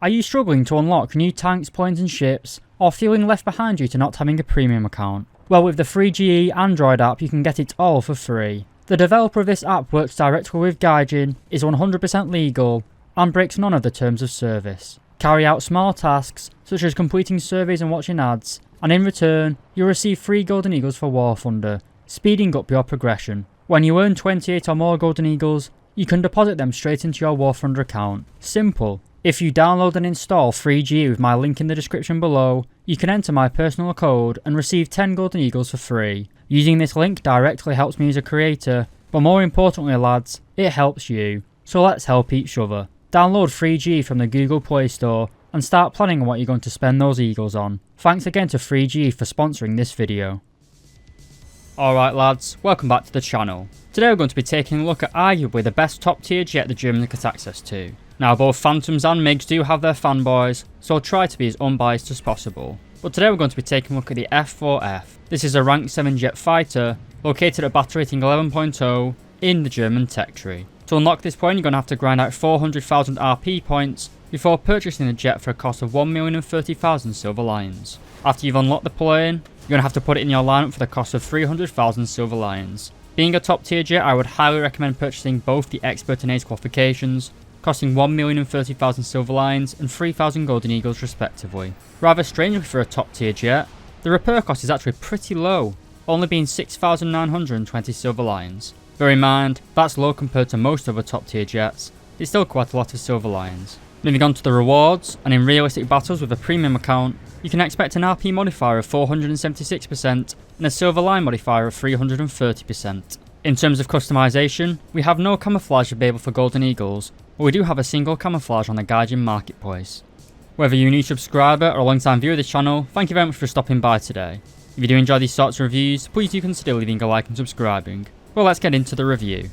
Are you struggling to unlock new tanks, planes and ships, or feeling left behind due to not having a premium account? Well, with the pgejr Android app you can get it all for free. The developer of this app works directly with Gaijin, is 100% legal, and breaks none of the terms of service. Carry out small tasks, such as completing surveys and watching ads, and in return, you'll receive free Golden Eagles for War Thunder, speeding up your progression. When you earn 28 or more Golden Eagles, you can deposit them straight into your War Thunder account. Simple. If you download and install pgejr with my link in the description below, you can enter my personal code and receive 10 Golden Eagles for free. Using this link directly helps me as a creator, but more importantly lads, it helps you. So let's help each other. Download pgejr from the Google Play Store and start planning on what you're going to spend those Eagles on. Thanks again to pgejr for sponsoring this video. Alright lads, welcome back to the channel. Today we're going to be taking a look at arguably the best top tier jet the Germans get access to. Now both Phantoms and MiGs do have their fanboys, so I'll try to be as unbiased as possible. But today we're going to be taking a look at the F-4F. This is a rank 7 jet fighter, located at battle rating 11.0 in the German tech tree. To unlock this point you're going to have to grind out 400,000 RP points before purchasing the jet for a cost of 1,030,000 silver lions. After you've unlocked the plane, you're going to have to put it in your lineup for the cost of 300,000 silver lions. Being a top tier jet, I would highly recommend purchasing both the expert and ace qualifications, costing 1,030,000 silver lions and 3,000 golden eagles respectively. Rather strangely for a top tier jet, the repair cost is actually pretty low, only being 6,920 silver lions. Bear in mind, that's low compared to most other top tier jets, it's still quite a lot of silver lions. Moving on to the rewards, and in realistic battles with a premium account, you can expect an RP modifier of 476% and a silver line modifier of 330%. In terms of customization, we have no camouflage available for golden eagles, but we do have a single camouflage on the Gaijin marketplace. Whether you're a new subscriber or a long time viewer of this channel, thank you very much for stopping by today. If you do enjoy these sorts of reviews, please do consider leaving a like and subscribing. Well, let's get into the review.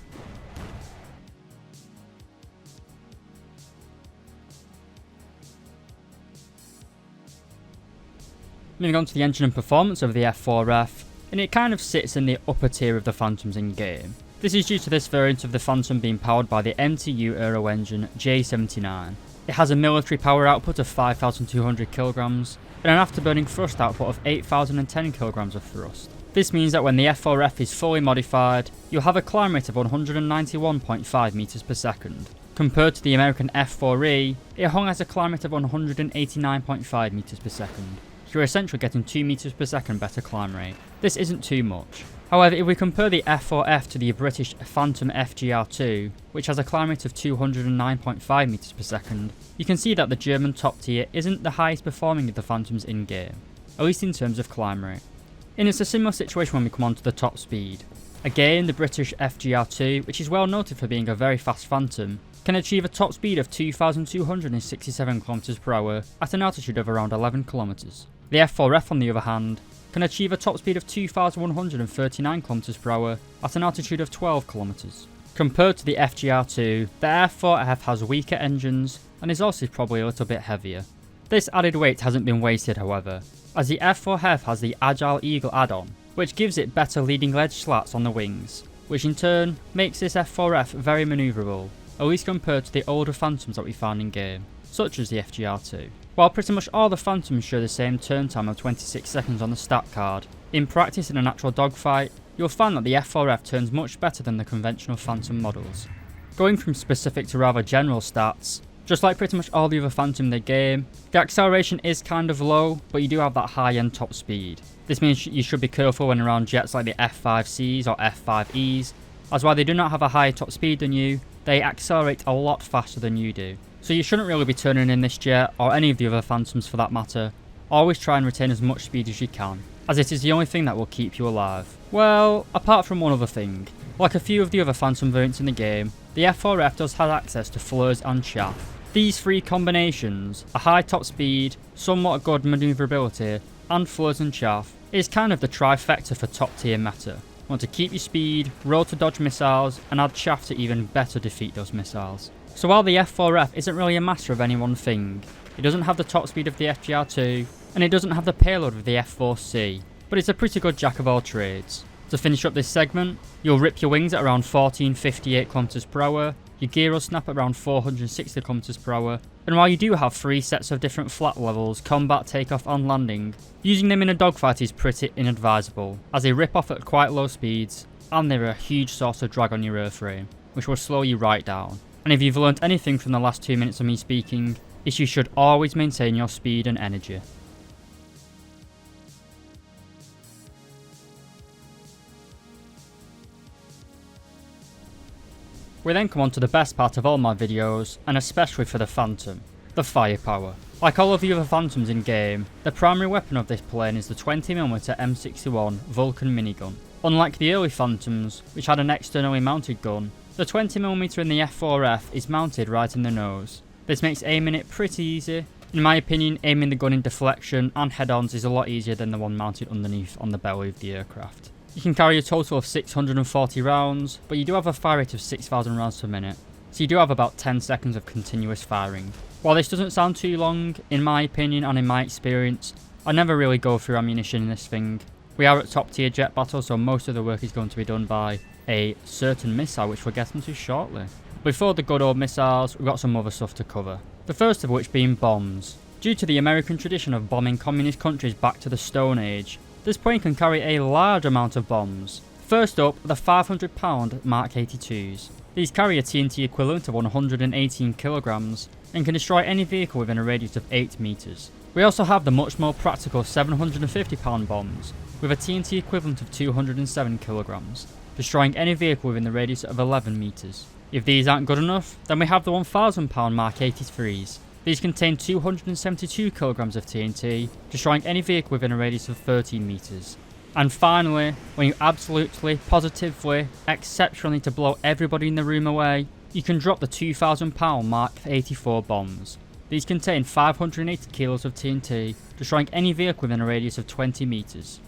Moving on to the engine and performance of the F-4F, and it kind of sits in the upper tier of the Phantoms in game. This is due to this variant of the Phantom being powered by the MTU Aero engine J79. It has a military power output of 5,200 kg and an afterburning thrust output of 8,010 kg of thrust. This means that when the F-4F is fully modified, you'll have a climb rate of 191.5 meters per second. Compared to the American F-4E, it hung at a climb rate of 189.5 meters per second. You're essentially getting 2 meters per second better climb rate. This isn't too much. However, if we compare the F-4F to the British Phantom FGR2, which has a climb rate of 209.5 meters per second, you can see that the German top tier isn't the highest performing of the Phantoms in game, at least in terms of climb rate. And it's a similar situation when we come on to the top speed. Again, the British FGR2, which is well noted for being a very fast Phantom, can achieve a top speed of 2,267 km per hour at an altitude of around 11 km. The F-4F on the other hand, can achieve a top speed of 2,139 km per hour at an altitude of 12 km. Compared to the FGR2, the F-4F has weaker engines and is also probably a little bit heavier. This added weight hasn't been wasted however, as the F-4F has the Agile Eagle add-on, which gives it better leading edge slats on the wings, which in turn makes this F-4F very manoeuvrable, at least compared to the older Phantoms that we found in game, such as the FGR2. While pretty much all the Phantoms share the same turn time of 26 seconds on the stat card, in practice in an actual dogfight, you'll find that the F-4F turns much better than the conventional Phantom models. Going from specific to rather general stats, just like pretty much all the other Phantom in the game, the acceleration is kind of low, but you do have that high end top speed. This means you should be careful when around jets like the F-5Cs or F-5Es, as while they do not have a higher top speed than you, they accelerate a lot faster than you do. So you shouldn't really be turning in this jet, or any of the other Phantoms for that matter. Always try and retain as much speed as you can, as it is the only thing that will keep you alive. Well, apart from one other thing. Like a few of the other Phantom variants in the game, the F-4F does have access to flares and chaff. These three combinations, a high top speed, somewhat good manoeuvrability, and flares and chaff, is kind of the trifecta for top tier meta. You want to keep your speed, roll to dodge missiles, and add chaff to even better defeat those missiles. So while the F-4F isn't really a master of any one thing, it doesn't have the top speed of the FGR2, and it doesn't have the payload of the F-4C, but it's a pretty good jack of all trades. To finish up this segment, you'll rip your wings at around 1458 km per hour, your gear will snap at around 460 km per hour, and while you do have 3 sets of different flat levels, combat, takeoff and landing, using them in a dogfight is pretty inadvisable, as they rip off at quite low speeds, and they're a huge source of drag on your airframe, which will slow you right down. And if you've learnt anything from the last 2 minutes of me speaking, is you should always maintain your speed and energy. We then come on to the best part of all my videos, and especially for the Phantom, the firepower. Like all of the other Phantoms in game, the primary weapon of this plane is the 20mm M61 Vulcan minigun. Unlike the early Phantoms, which had an externally mounted gun, the 20mm in the F-4F is mounted right in the nose. This makes aiming it pretty easy. In my opinion, aiming the gun in deflection and head-ons is a lot easier than the one mounted underneath on the belly of the aircraft. You can carry a total of 640 rounds, but you do have a fire rate of 6,000 rounds per minute, so you do have about 10 seconds of continuous firing. While this doesn't sound too long, in my opinion and in my experience, I never really go through ammunition in this thing. We are at top tier jet battle, so most of the work is going to be done by a certain missile, which we'll get into shortly. Before the good old missiles, we've got some other stuff to cover. The first of which being bombs. Due to the American tradition of bombing communist countries back to the Stone Age, this plane can carry a large amount of bombs. First up, the 500-pound Mark 82s. These carry a TNT equivalent of 118 kilograms and can destroy any vehicle within a radius of 8 meters. We also have the much more practical 750-pound bombs, with a TNT equivalent of 207 kilograms, destroying any vehicle within the radius of 11 meters. If these aren't good enough, then we have the 1,000-pound Mark 83s. These contain 272 kilograms of TNT, destroying any vehicle within a radius of 13 meters. And finally, when you absolutely, positively, exceptionally to blow everybody in the room away, you can drop the 2,000-pound Mark 84 bombs. These contain 580 kilos of TNT, destroying any vehicle within a radius of 20 meters.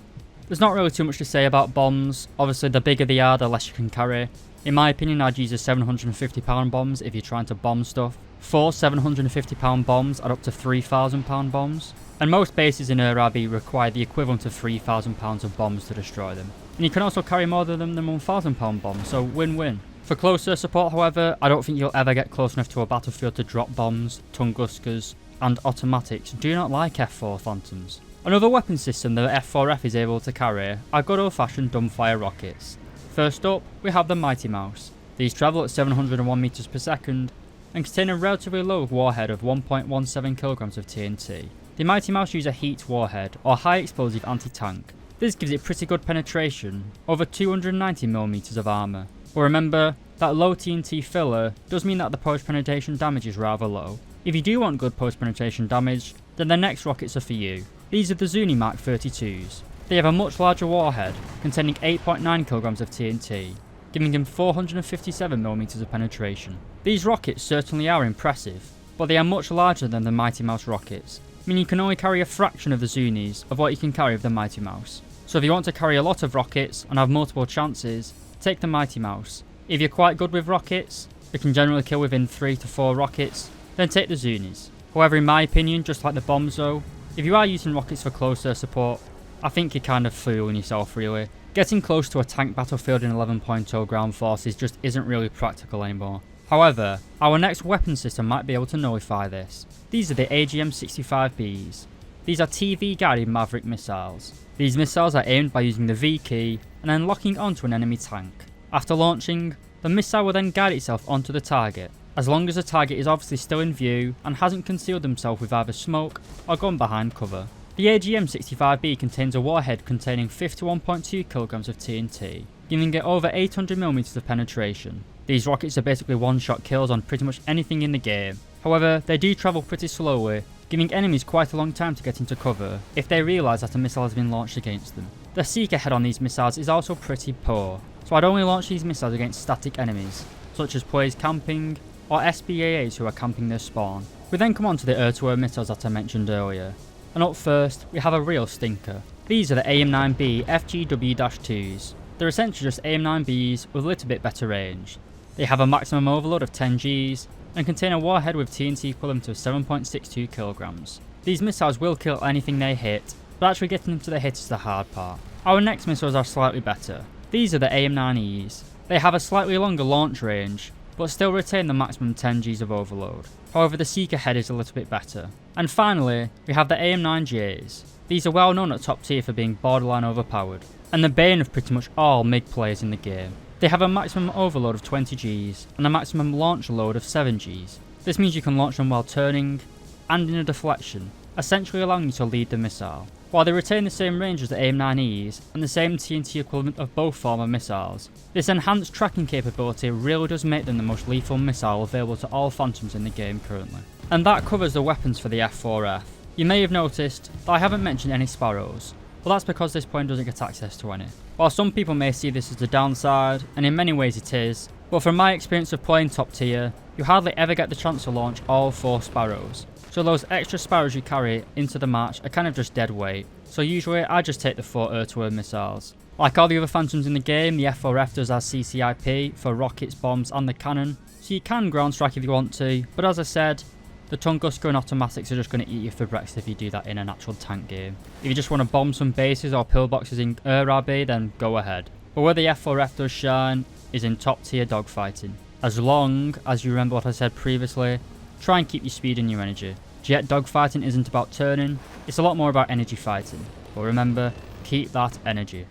There's not really too much to say about bombs. Obviously, the bigger they are, the less you can carry. In my opinion, I'd use the 750-pound bombs if you're trying to bomb stuff. 4 750-pound bombs add up to 3,000-pound bombs. And most bases in RRB require the equivalent of 3,000 pounds of bombs to destroy them. And you can also carry more than 1,000-pound bombs, so win-win. For closer support, however, I don't think you'll ever get close enough to a battlefield to drop bombs, Tunguskas, and automatics do not like F4 Phantoms. Another weapon system the F-4F is able to carry are good old-fashioned dumbfire rockets. First up, we have the Mighty Mouse. These travel at 701 meters per second and contain a relatively low warhead of 1.17 kilograms of TNT. The Mighty Mouse use a heat warhead or high explosive anti-tank. This gives it pretty good penetration, over 290mm of armour. But remember, that low TNT filler does mean that the post-penetration damage is rather low. If you do want good post-penetration damage, then the next rockets are for you. These are the Zuni Mark 32s. They have a much larger warhead, containing 8.9 kilograms of TNT, giving them 457mm of penetration. These rockets certainly are impressive, but they are much larger than the Mighty Mouse rockets, meaning you can only carry a fraction of the Zunis of what you can carry with the Mighty Mouse. So if you want to carry a lot of rockets and have multiple chances, take the Mighty Mouse. If you're quite good with rockets, you can generally kill within 3 to 4 rockets, then take the Zunis. However, in my opinion, just like the bombs though, if you are using rockets for close air support, I think you're kind of fooling yourself really. Getting close to a tank battlefield in 11.0 ground forces just isn't really practical anymore. However, our next weapon system might be able to nullify this. These are the AGM-65Bs. These are TV guided Maverick missiles. These missiles are aimed by using the V key and then locking onto an enemy tank. After launching, the missile will then guide itself onto the target, as long as the target is obviously still in view and hasn't concealed himself with either smoke or gone behind cover. The AGM-65B contains a warhead containing 51.2 kilograms of TNT, giving it over 800mm of penetration. These rockets are basically one-shot kills on pretty much anything in the game. However, they do travel pretty slowly, giving enemies quite a long time to get into cover if they realise that a missile has been launched against them. The seeker head on these missiles is also pretty poor, so I'd only launch these missiles against static enemies, such as players camping or SBAAs who are camping their spawn. We then come on to the air-to-air missiles that I mentioned earlier. And up first, we have a real stinker. These are the AIM-9B FGW-2s. They're essentially just AIM-9Bs with a little bit better range. They have a maximum overload of 10 Gs and contain a warhead with TNT equivalent of 7.62 kilograms. These missiles will kill anything they hit, but actually getting them to the hit is the hard part. Our next missiles are slightly better. These are the AIM-9Es. They have a slightly longer launch range, but still retain the maximum 10 Gs of overload. However, the SAKO head is a little bit better. And finally, we have the AM9Js. These are well known at top tier for being borderline overpowered, and the bane of pretty much all MiG players in the game. They have a maximum overload of 20 Gs, and a maximum launch load of 7 Gs. This means you can launch them while turning, and in a deflection, essentially allowing you to lead the missile. While they retain the same range as the AIM-9Es, and the same TNT equivalent of both former missiles, this enhanced tracking capability really does make them the most lethal missile available to all Phantoms in the game currently. And that covers the weapons for the F-4F. You may have noticed that I haven't mentioned any Sparrows. Well, that's because this point doesn't get access to any. While some people may see this as a downside, and in many ways it is, but from my experience of playing top tier, you hardly ever get the chance to launch all 4 Sparrows. So those extra Sparrows you carry into the match are kind of just dead weight. So usually I just take the 4 air-to-air missiles. Like all the other Phantoms in the game, the F-4F does have CCIP for rockets, bombs and the cannon, so you can ground strike if you want to, but as I said, the Tunguska and automatics are just going to eat you for breakfast if you do that in an actual tank game. If you just want to bomb some bases or pillboxes in Air RB, then go ahead. But where the F-4F does shine is in top tier dogfighting. As long as you remember what I said previously, try and keep your speed and your energy. Jet dogfighting isn't about turning, it's a lot more about energy fighting. But remember, keep that energy.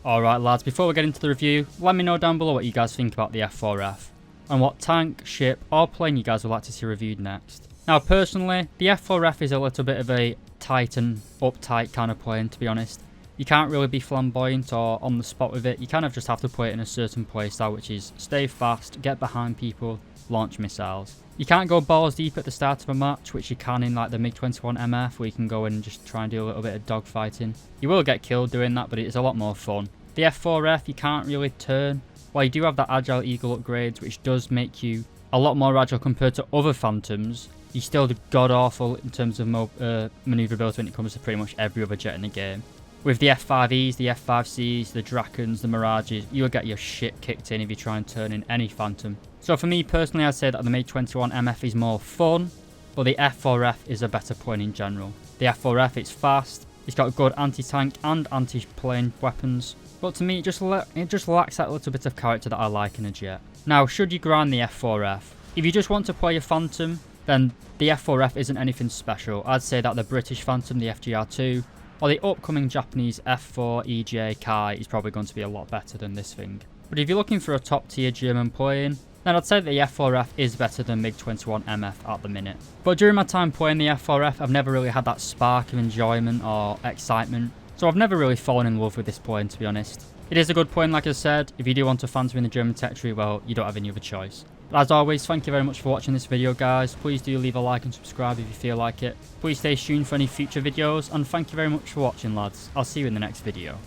Alright lads, before we get into the review, let me know down below what you guys think about the F-4F, and what tank, ship or plane you guys would like to see reviewed next. Now personally, the F-4F is a little bit of a tight and uptight kind of plane, to be honest. You can't really be flamboyant or on the spot with it, you kind of just have to play it in a certain playstyle, which is stay fast, get behind people, launch missiles. You can't go balls deep at the start of a match, which you can in like the MiG-21 MF, where you can go in and just try and do a little bit of dogfighting. You will get killed doing that, but it's a lot more fun. The F-4F, you can't really turn. While you do have that Agile Eagle upgrades, which does make you a lot more agile compared to other Phantoms, you still do god-awful in terms of manoeuvrability when it comes to pretty much every other jet in the game. With the F-5Es, the F-5Cs, the Drakens, the Mirages, you'll get your shit kicked in if you try and turn in any Phantom. So for me personally, I'd say that the MiG-21 MF is more fun, but the F-4F is a better plane in general. The F-4F, it's fast, it's got good anti-tank and anti-plane weapons, but to me it just lacks that little bit of character that I like in a jet. Now, should you grind the F-4F? If you just want to play a Phantom, then the F-4F isn't anything special. I'd say that the British Phantom, the FGR2, or the upcoming Japanese F4EJ Kai is probably going to be a lot better than this thing. But if you're looking for a top tier German plane, then I'd say that the F4F is better than MiG-21 MF at the minute. But during my time playing the F4F, I've never really had that spark of enjoyment or excitement, so I've never really fallen in love with this plane, to be honest. It is a good plane, like I said. If you do want a Phantom in the German territory, well, you don't have any other choice. But as always, thank you very much for watching this video, guys. Please do leave a like and subscribe if you feel like it. Please stay tuned for any future videos, and thank you very much for watching, lads. I'll see you in the next video.